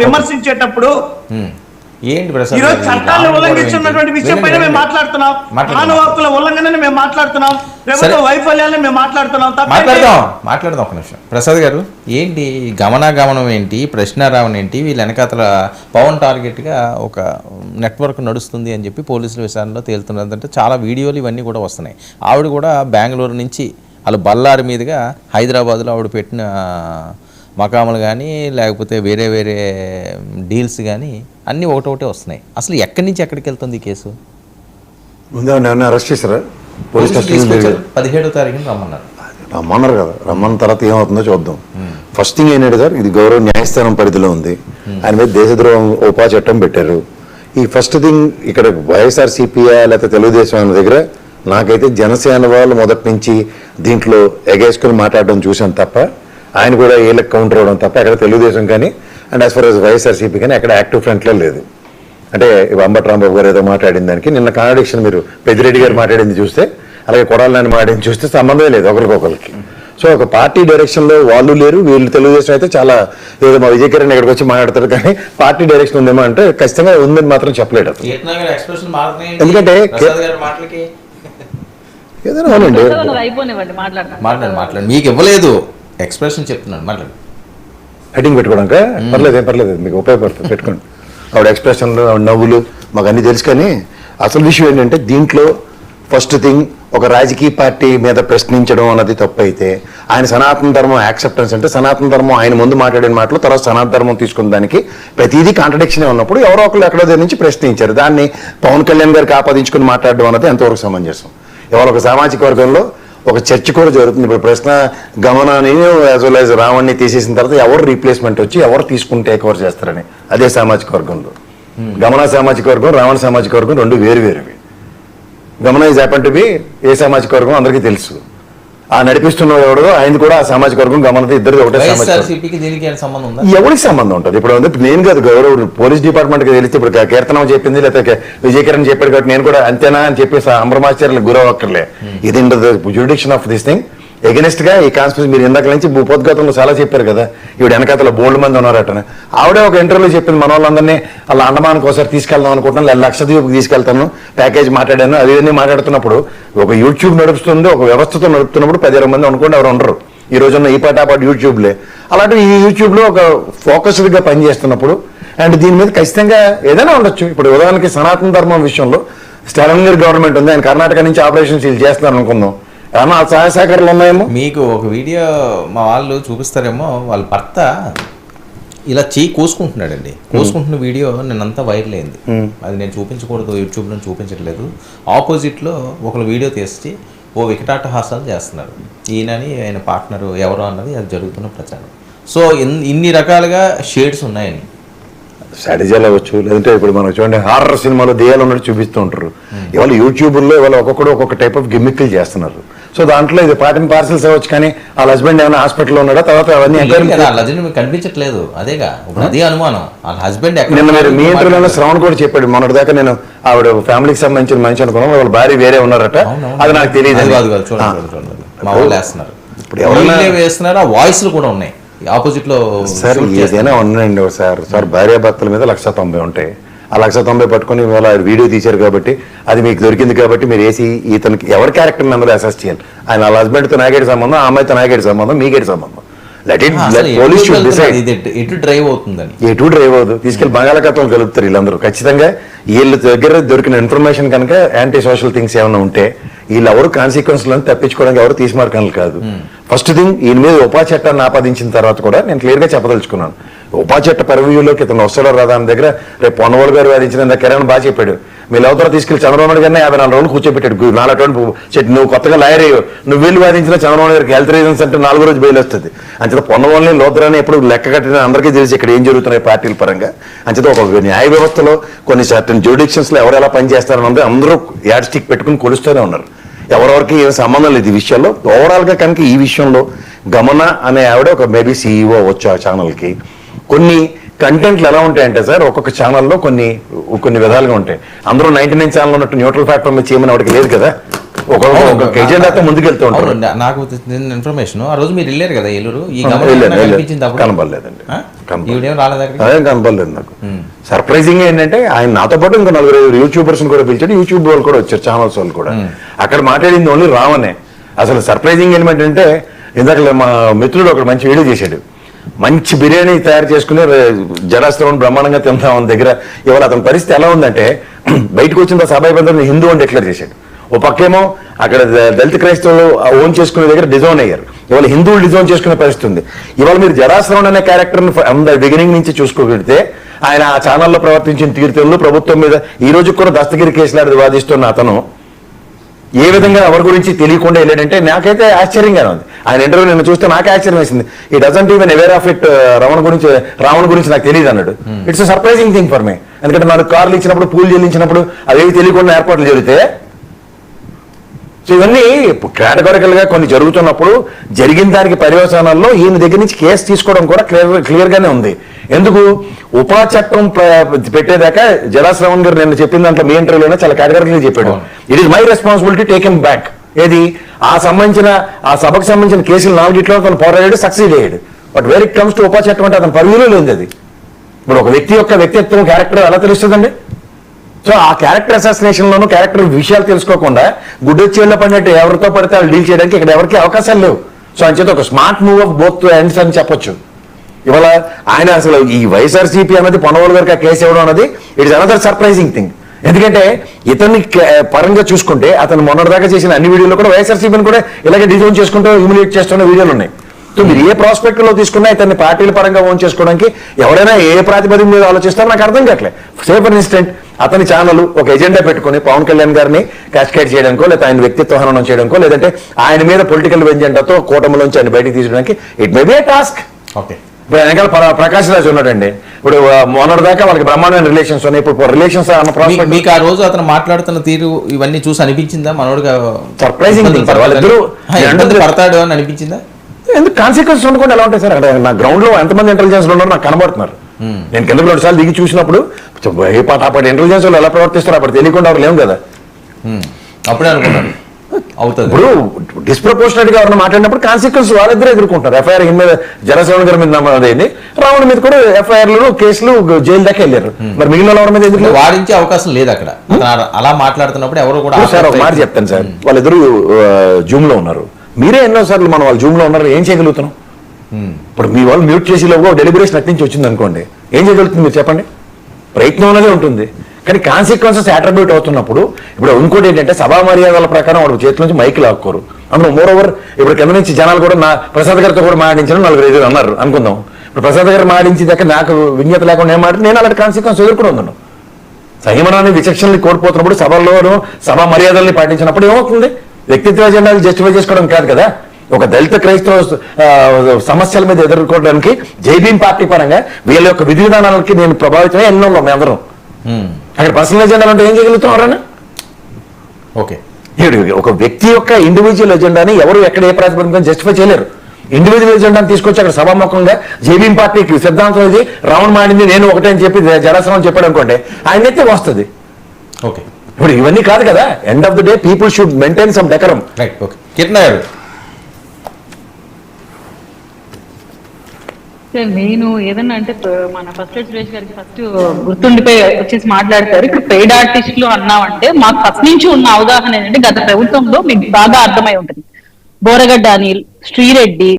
విమర్శించేటప్పుడు ఏంటి ఈరోజు చట్టాలను ఉల్లంఘించున్నటువంటి విషయం పైన మేము మాట్లాడుతున్నాం. మానవ హక్కుల ఉల్లంఘనని మేము మాట్లాడుతున్నాం. ప్రభుత్వ వైఫల్యాన్ని మేము మాట్లాడుతున్నాం. మాట్లాడదాం ఒక నిమిషం. ప్రసాద్ గారు, ఏంటి గమనాగమనం ఏంటి, ప్రశ్నారావణ ఏంటి, వీళ్ళ వెనకాతల పవన్ టార్గెట్గా ఒక నెట్వర్క్ నడుస్తుంది అని చెప్పి పోలీసుల విషయాల్లో తేలుతున్నదంటే చాలా వీడియోలు ఇవన్నీ కూడా వస్తున్నాయి. ఆవిడ కూడా బెంగళూరు నుంచి వాళ్ళు బళ్ళారి మీదుగా హైదరాబాద్లో ఆవిడ పెట్టిన మకాములు కానీ లేకపోతే వేరే వేరే డీల్స్ కానీ అన్నీ ఒకటొకటే వస్తున్నాయి. అసలు ఎక్కడి నుంచి ఎక్కడికి వెళ్తుంది ఈ కేసు? అరెస్ట్ చేశారా? పోలీస్ 17వ తారీఖున రమ్మన్నారు కదా. రమ్మన్న తర్వాత ఏమవుతుందో చూద్దాం. ఫస్ట్ థింగ్ ఏంటంటే సార్, ఇది గౌరవ న్యాయస్థానం పరిధిలో ఉంది. ఆయన మీద దేశద్రోహం ఉపా చట్టం పెట్టారు. ఈ ఫస్ట్ థింగ్ ఇక్కడ వైఎస్ఆర్సీపీఆ లేకపోతే తెలుగుదేశం అన్న దగ్గర నాకైతే జనసేన వాళ్ళు మొదటి నుంచి దీంట్లో ఎగేసుకుని మాట్లాడడం చూసాను తప్ప, ఆయన కూడా ఏళ్ళకి కౌంటర్ అవ్వడం తప్ప ఎక్కడ తెలుగుదేశం కానీ and as for as YSRCP కానీ ఎక్కడ యాక్టివ్ ఫ్రంట్లో లేదు. అంటే అంబటి రాంబాబు గారు ఏదో మాట్లాడిన దానికి నిన్న కాంట్రడిక్షన్ మీరు పెద్దిరెడ్డి గారు మాట్లాడింది చూస్తే, అలాగే కొడాలని మాట్లాడింది చూస్తే సంబంధమే లేదు ఒకరికొకరికి. సో ఒక పార్టీ డైరెక్షన్లో వాళ్ళు లేరు, వీళ్ళు తెలుగుదేశం అయితే చాలా ఏదో మా విజయకిరణ్ ఇక్కడికి వచ్చి మాట్లాడతారు కానీ పార్టీ డైరెక్షన్ ఉందేమో అంటే ఖచ్చితంగా ఉందని మాత్రం చెప్పలేడు. ఎందుకంటే ఏదైనా అవునండి, మాట్లాడు మీకు ఇవ్వలేదు ఎక్స్ప్రెషన్ చెప్తున్నాను, మాట్లాడు. హెడ్డింగ్ పెట్టుకోవడాక పర్లేదు, ఏం పర్లేదు, మీకు ఉపయోగపడుతుంది, పెట్టుకోండి. ఆవిడ ఎక్స్ప్రెషన్లు, ఆవిడ నవ్వులు మాకు అన్నీ తెలుసు. కానీ అసలు విషయం ఏంటంటే దీంట్లో ఫస్ట్ థింగ్ ఒక రాజకీయ పార్టీ మీద ప్రశ్నించడం అన్నది తప్పు అయితే, ఆయన సనాతన ధర్మం యాక్సెప్టెన్స్ అంటే సనాతన ధర్మం ఆయన ముందు మాట్లాడిన మాటలు తర్వాత సనాతన ధర్మం తీసుకున్న దానికి ప్రతిదీ కాంట్రడిక్షన్ ఉన్నప్పుడు ఎవరో ఒకరు ఎక్కడో దగ్గర నుంచి ప్రశ్నించారు. దాన్ని పవన్ కళ్యాణ్ గారికి ఆపాదించుకుని మాట్లాడడం అన్నది ఎంతవరకు సమంజసం? ఇవాళ ఒక సామాజిక వర్గంలో ఒక చర్చ కూడా జరుగుతుంది. ఇప్పుడు ప్రశ్న గమనాన్ని యాజ్ వెల్ యాజ్ రావణ్ని తీసేసిన తర్వాత ఎవరు రీప్లేస్మెంట్ వచ్చి ఎవరు తీసుకుని టేక్ ఓవర్ చేస్తారని అదే సామాజిక వర్గంలో. గమన సామాజిక వర్గం, రావణ సామాజిక వర్గం రెండు వేరు వేరువి. గమన ఈజ్ హ్యాపన్ టు బి ఏ సామాజిక వర్గం అందరికీ తెలుసు. ఆ నడిపిస్తున్న ఎవడో ఆయన కూడా ఆ సామాజిక వర్గం గమనతో ఇద్దరు ఒకటే ఎవరికి సంబంధం ఉంటుంది? ఇప్పుడు నేను కాదు గౌరవ పోలీస్ డిపార్ట్మెంట్కి తెలిస్తే ఇప్పుడు కీర్తనం చెప్పింది లేకపోతే విజయకిరణ్ చెప్పాడు కాబట్టి నేను కూడా అంతేనా అని చెప్పేసి అంబరమాచార్యులకు గురవక్కర్లే. ఇది jurisdiction of this thing against గా ఈ కాన్స్పిరసీ. మీరు ఇందాక నుంచి భూపోద్ఘాతంలో చాలా చెప్పారు కదా, ఈవిడ వెనకాతలో బోల్డ్ మంది ఉన్నారట. ఆవిడే ఒక ఇంటర్వ్యూలో చెప్పింది, మన వాళ్ళందరినీ అలా అండమానికి ఒకసారి తీసుకెళ్దాం అనుకుంటున్నాను, లక్షద్వీప్కి తీసుకెళ్తాను, ప్యాకేజ్ మాట్లాడాను, అదే మాట్లాడుతున్నప్పుడు ఒక యూట్యూబ్ నడుపుతుంది, ఒక వ్యవస్థతో నడుపుతున్నప్పుడు 10-20 మంది అనుకోండి ఎవరు ఉండరు. ఈ రోజున్న ఈ పాటు యూట్యూబ్లే. అలాంటి ఈ యూట్యూబ్లో ఒక ఫోకస్డ్గా పనిచేస్తున్నప్పుడు అండ్ దీని మీద ఖచ్చితంగా ఏదైనా ఉండొచ్చు. ఇప్పుడు ఉదాహరణకి సనాతన ధర్మం విషయంలో స్టాలిన్ గారి గవర్నమెంట్ ఉంది, ఆయన కర్ణాటక నుంచి ఆపరేషన్స్ వీళ్ళు చేస్తున్నారు అనుకుందాం, ఏమన్నా సహాయ సహకారాలు ఉన్నాయేమో. మీకు ఒక వీడియో మా వాళ్ళు చూపిస్తారేమో, వాళ్ళ భర్త ఇలా చేయి కోసుకుంటున్నాడండి. కోసుకుంటున్న వీడియో నిన్నంతా వైరల్ అయింది. అది నేను చూపించకూడదు, యూట్యూబ్లో చూపించట్లేదు. ఆపోజిట్లో ఒకరు వీడియో తీసి ఓ వికటాటహాసాలు చేస్తున్నారు. ఈయనని ఆయన పార్ట్నర్ ఎవరో అన్నది అది జరుగుతున్న ప్రచారం. సో ఇన్ని రకాలుగా షేడ్స్ ఉన్నాయని స్ట్రాటజీలు అవ్వచ్చు, లేదంటే ఇప్పుడు మనం చూడండి హారర్ సినిమాలో దెయ్యాలు ఉన్నట్టు చూపిస్తూ ఉంటారు. ఇవాళ యూట్యూబ్లో ఇవాళ ఒక్కొక్కడు ఒక్కొక్క టైప్ ఆఫ్ గిమ్మిక్లు చేస్తున్నారు. సో దాంట్లో ఇది పార్టీ పార్సల్స్ అవ్వచ్చు. కానీ వాళ్ళ హస్బెండ్ ఏమైనా హాస్పిటల్లో ఉన్నాడా తర్వాత అవన్నీ కనిపించట్లేదు. అదేగా అదే అనుమానం. వాళ్ళ హస్బెండ్ నిన్న మీరు మీ ఇంటర్వ్యూలో శ్రవణ్ కూడా చెప్పాడు, మొన్నటి దాకా నేను ఆవిడ ఫ్యామిలీకి సంబంధించిన మనిషి అనుకున్నాం, వాళ్ళ భార్య వేరే ఉన్నారట, అది నాకు తెలియదు. ఇప్పుడు ఎవరైనా వేస్తున్నారా, వాయిస్లు కూడా ఉన్నాయి ఆపోజిట్ లో. సార్ ఏదైనా ఉన్నాయండి సార్ భార్యాభర్తల మీద 190 ఉంటాయి. ఆ 190 పట్టుకుని ఇవాళ వీడియో తీశారు కాబట్టి అది మీకు దొరికింది కాబట్టి మీరు వేసి ఇతనికి ఎవరి క్యారెక్టర్ అందులో అసెస్ చేయాలి. ఆయన వాళ్ళ హస్బెండ్తో నాకేటి సంబంధం, ఆ అమ్మాయితో నాకేటి సంబంధం, మీకేటి సంబంధం. ఎటు డ్రైవ్ అవుతుందని ఎటు డ్రైవ్ అవుతుంది తీసుకెళ్లి బంగాళాఖాతం కలుపుతారు వీళ్ళందరూ. ఖచ్చితంగా వీళ్ళ దగ్గర దొరికిన ఇన్ఫర్మేషన్ కనుక యాంటీ సోషల్ థింగ్స్ ఏమైనా ఉంటే వీళ్ళు ఎవరు కాన్సిక్వెన్స్లను తప్పించుకోవడానికి ఎవరు తీసుమార్కనలు కాదు. ఫస్ట్ థింగ్ ఈయన మీద ఉపా చట్టాన్ని ఆపాదించిన తర్వాత కూడా నేను క్లియర్గా చెప్పదలుచుకున్నాను, ఉపా చట్ట పరివ్యూలోకి ఇతను వస్తాడో రాదా అని దగ్గర రేపు పొన్నవాళ్ళు గారు వాదించిన కిరణ్ బాగా చెప్పాడు. మీరు ఎవరితో తీసుకెళ్లి చంద్రబాబు నాయుడు గారిని 54 రోజులు కూర్చోబెట్టాడు. 4 రోజులు నువ్వు కొత్తగా లాయర్ అయ్యో, నువ్వు వెళ్ళి వాదించిన చంద్రబాబు గారికి హెల్త్ రీజన్స్ అంటే 4వ రోజు బెయిల్ వస్తుంది. అంచేత పొన్నవాళ్ళని లోతురాని ఎప్పుడు లెక్క కట్టిన అందరికీ తెలిసి ఇక్కడ ఏం జరుగుతున్నాయి పార్టీల పరంగా. అంచేత ఒక న్యాయ వ్యవస్థలో కొన్ని సర్టన్ జ్యూరిడిక్షన్స్లో ఎవరు ఎలా పనిచేస్తారన్నది అందరూ యాడ్ స్టిక్ పెట్టుకుని కొలుస్తూనే ఉన్నారు. ఎవరెవరికి ఏం సంబంధం లేదు ఈ విషయంలో. ఓవరాల్గా కనుక ఈ విషయంలో గమన అనే ఆవిడ ఒక మేబీ CEO అవ్వచ్చు ఆ ఛానల్కి. కొన్ని కంటెంట్లు ఎలా ఉంటాయంటే సార్ ఒక్కొక్క ఛానల్లో కొన్ని విధాలుగా ఉంటాయి. అందరూ 99 ఛానల్ ఉన్నట్టు న్యూట్రల్ ప్లాట్ఫామ్ చేయమని ఆవిడకి లేదు కదా. ఒక ఎజెండాతో ముందుకెళ్తూ ఉంటారు. అవును, నాకు ఇన్ఫర్మేషన్ ఆ రోజు మీరు వెళ్ళారు కదా ఏలూరు, ఈ కనిపించింది అప్పుడు కనపడలేదండి, ఈవిడేం రాలేదు అక్కడికి? అదేం కనపడలేదు నాకు. సర్ప్రైజింగ్ ఏంటంటే ఆయన నాతో పాటు ఇంకా 4 యూట్యూబర్స్ కూడా పిలిచాడు, యూట్యూబ్ వాళ్ళు కూడా వచ్చారు, ఛానల్స్ వాళ్ళు కూడా. అక్కడ మాట్లాడింది ఓన్లీ రావనే. అసలు సర్ప్రైజింగ్ ఎలిమెంట్ అంటే ఇందాక మా మిత్రుడు ఒక మంచి వీడియో చేశాడు, మంచి బిర్యానీ తయారు చేసుకుని జరాస్త్రం బ్రహ్మాండంగా తిందామని దగ్గర. ఇవాళ అతని పరిస్థితి ఎలా ఉందంటే బయటకు వచ్చిన సభా బంధువులు హిందూ అని డిక్లేర్ చేశాడు. ఓ పక్కేమో అక్కడ దళిత క్రైస్తవులు ఓన్ చేసుకునే దగ్గర డిజోన్ అయ్యారు, ఇవాళ హిందువులు డిజోన్ చేసుకునే పరిస్థితి ఉంది. ఇవాళ మీరు జరాశ్రవణ్ అనే క్యారెక్టర్ని బిగినింగ్ నుంచి చూసుకోగలిగితే ఆయన ఆ ఛానల్లో ప్రవర్తించిన తీరుతెన్నులు ప్రభుత్వం మీద ఈ రోజు కూడా దస్తగిరి కేసులాడి వాదిస్తున్న అతను ఏ విధంగా ఎవరి గురించి తెలియకుండా వెళ్ళాడంటే నాకైతే ఆశ్చర్యంగా ఉంది. ఆయన ఇంటర్వ్యూ నిన్ను చూస్తే నాకు ఆశ్చర్యం వేసింది. He doesn't even aware of it, Ravan గురించి నాకు తెలియదు అన్నాడు. It's a surprising thing for me. ఎందుకంటే నాకు కార్లు ఇచ్చినప్పుడు, పూలు చెల్లించినప్పుడు అవేవి తెలియకుండా ఏర్పాట్లు జరిగితే, సో ఇవన్నీ కేటగారికల్ గా కొన్ని జరుగుతున్నప్పుడు జరిగిన దానికి పర్యవసానాల్లో ఈయన దగ్గర నుంచి కేసు తీసుకోవడం కూడా క్లియర్ గానే ఉంది. ఎందుకు ఉపా చట్టం పెట్టేదాకా జరాశ్రవణ్ గారు నిన్న చెప్పిన దాంట్లో మీ ఇంటర్వ్యూలోనే చాలా కేటగారికల్ చెప్పాడు, it is my responsibility take him back. ఏది ఆ సభకు సంబంధించిన కేసులు 4 అతను పోరాడాడు, సక్సీడ్ అయ్యాడు. But where it comes to UAPA చట్టం అంటే అతను పరిధిలో లేదు. అది ఇప్పుడు ఒక వ్యక్తి యొక్క వ్యక్తిత్వం, క్యారెక్టర్ ఎలా తెలుస్తుందండి? సో ఆ క్యారెక్టర్ అసాసినేషన్ లోను క్యారెక్టర్ విషయాలు తెలుసుకోకుండా గుడ్డొచ్చేళ్ళ పడినట్టు ఎవరితో పడితే వాళ్ళు డీల్ చేయడానికి ఇక్కడ ఎవరికి అవకాశాలు లేవు. సో అని చేత ఒక smart move of both ends అని చెప్పొచ్చు. ఇవాళ ఆయన అసలు ఈ వైఎస్ఆర్సీపీ అనేది పొన్నవాళ్ళు గారికి ఆ కేసు ఇవ్వడం అనేది ఇట్స్ అనదర్ సర్ప్రైజింగ్ థింగ్. ఎందుకంటే ఇతన్ని పరంగా చూసుకుంటే అతను మొన్నటిదాకా చేసిన అన్ని వీడియోలో కూడా వైఎస్ఆర్సీపీని కూడా ఇలాగే డిజైన్ చేసుకుంటూ హ్యూమిలేట్ చేస్తున్న వీడియోలు ఉన్నాయి. సో మీరు ఏ ప్రాస్పెక్ట్ లో తీసుకున్నా ఇతన్ని పార్టీల పరంగా ఓన్ చేసుకోవడానికి ఎవరైనా ఏ ప్రాతిపదిక మీద ఆలోచిస్తారో నాకు అర్థం కావట్లేదు. సే ఫర్ ఇన్స్టెంట్ అతని ఛానల్ ఒక ఎజెండా పెట్టుకుని పవన్ కళ్యాణ్ గారిని క్యాస్కేట్ చేయడానికో, లేదా ఆయన వ్యక్తిత్వ హననం చేయడానికో, లేదంటే ఆయన మీద పొలిటికల్ ఎజెండాతో కూటమిలోంచి ఆయన బయటకు తీసుకోవడానికి it may be A task. Okay, ఇప్పుడు వెనకాల ప్రకాష్ రాజ్ ఉన్నాడండి, ఇప్పుడు మొన్నటిదాకా వాళ్ళకి బ్రహ్మాండమైన రిలేషన్స్ ఉన్నాయి. ఇప్పుడు రిలేషన్స్ మీకు ఆ రోజు అతను మాట్లాడుతున్న తీరు ఇవన్నీ చూసి అనిపించిందా మనోడుగా సర్ప్రైజింగ్ థింగ్? వాళ్ళిద్దరూ పడతాడు అని అనిపించిందా? ఎందుకు కాన్సిక్వెన్స్ ఉండకుండా ఎలా ఉంటాయి సార్? అక్కడ నా గ్రౌండ్ లో ఎంతమంది ఇంటెలిజెన్స్ ఉన్నారో నాకు కనబడుతున్నారు. నేను కిందకు 2 సార్లు దిగి చూసినప్పుడు ఏ పాట ఇంటెలిజెన్స్ వాళ్ళు ఎలా ప్రవర్తిస్తారో అప్పుడు తెలియకుండా ఎవరు లేవు కదా. అప్పుడే అనుకున్నాను అవుతుంది. ఇప్పుడు డిస్ప్రపోర్షనేట్ గా ఎవరైనా మాట్లాడినప్పుడు కాన్సిక్వెన్స్ వాళ్ళిద్దరే ఎదుర్కొంటారు. ఎఫ్ఐఆర్ మీద జనసేన గారి మీద నమోదైంది, రావణ మీద కూడా ఎఫ్ఐఆర్లు, కేసులు, జైలు దాకా వెళ్ళారు. మరి మిగిలిన ఎవరి మీద ఎందుకు వాడించే అవకాశం లేదు అక్కడ? అలా మాట్లాడుతున్నప్పుడు ఎవరు కూడా. సార్ ఒక మాట చెప్తాను సార్, వాళ్ళిద్దరు జూమ్ లో ఉన్నారు, మీరే ఎన్నోసార్లు మనం వాళ్ళు జూమ్ లో ఉన్నారు, ఏం చేయగలుగుతున్నాం? ఇప్పుడు మీ వాళ్ళు మ్యూట్ చేసి లోగో డెలిబరేషన్ అట్నుంచి వచ్చింది అనుకోండి, ఏం చేయగలుగుతుంది మీరు చెప్పండి? ప్రయత్నం అనేది ఉంటుంది, కానీ కాన్సిక్వెన్సెస్ అట్రిబ్యూట్ అవుతున్నప్పుడు. ఇప్పుడు ఇంకోటి ఏంటంటే సభా మర్యాదల ప్రకారం వాడు చేతి నుంచి మైక్ లాక్కోరు. అందులో మోర్ ఓవర్ ఇప్పుడు కింద నుంచి జనాలు కూడా నా ప్రసాద్ గారితో కూడా మాడించిన 4-5 అన్నారు అనుకుందాం. ఇప్పుడు ప్రసాద్ గారు మాడించి దగ్గర నాకు విజ్ఞత లేకుండా ఏం మాట, నేను అలాంటి కాన్సిక్వెన్స్ ఎదుర్కొని ఉన్నాను. సంయమనాన్ని, విచక్షణని కోల్పోతున్నప్పుడు, సభల్లోనూ సభా మర్యాదల్ని పాటించినప్పుడు ఏమవుతుంది? వ్యక్తిత్వ ఎజెండాలు జస్టిఫై చేసుకోవడం కాదు కదా. ఒక దళిత క్రైస్తవ సమస్యల మీద ఎదుర్కోవడానికి జైభీం పార్టీ పరంగా వీళ్ళ యొక్క విధి విధానాలకి నేను ప్రభావితమై ఎన్నో ఉన్నాం అందరం. అక్కడ పర్సనల్ ఎజెండాలు అంటే ఏం చేయగలుగుతాం ఎవరైనా? ఓకే, ఒక వ్యక్తి యొక్క ఇండివిజువల్ ఎజెండాని ఎవరు ఎక్కడ ఏ ప్రాతిపదికన జస్టిఫై చేయలేరు. ఇండివిజువల్ ఎజెండాని తీసుకొచ్చి అక్కడ సభాముఖంగా జైభీం పార్టీకి సిద్ధాంతం ఇది రావణ్ మాడింది నేను ఒకటే అని చెప్పి జరాశ్రమం చెప్పాడు అనుకోండి, ఆయనైతే వస్తుంది. ఓకే, ఇప్పుడు ఇవన్నీ కాదు కదా. End of the day people should maintain some decorum. Right. Okay, Kiran గారు. నేను ఏదన్నా అంటే మన ఫస్ట్ సురేష్ గారికి ఫస్ట్ గుర్తుండిపోయి వచ్చేసి మాట్లాడతారు. ఇప్పుడు పెయిడ్ ఆర్టిస్టులు అన్నామంటే మాకు ఫస్ట్ నుంచి ఉన్న అవగాహన ఏంటంటే గత ప్రభుత్వంలో మీకు బాగా అర్థమై ఉంటుంది. బోరగడ్డ అనిల్, శ్రీరెడ్డి,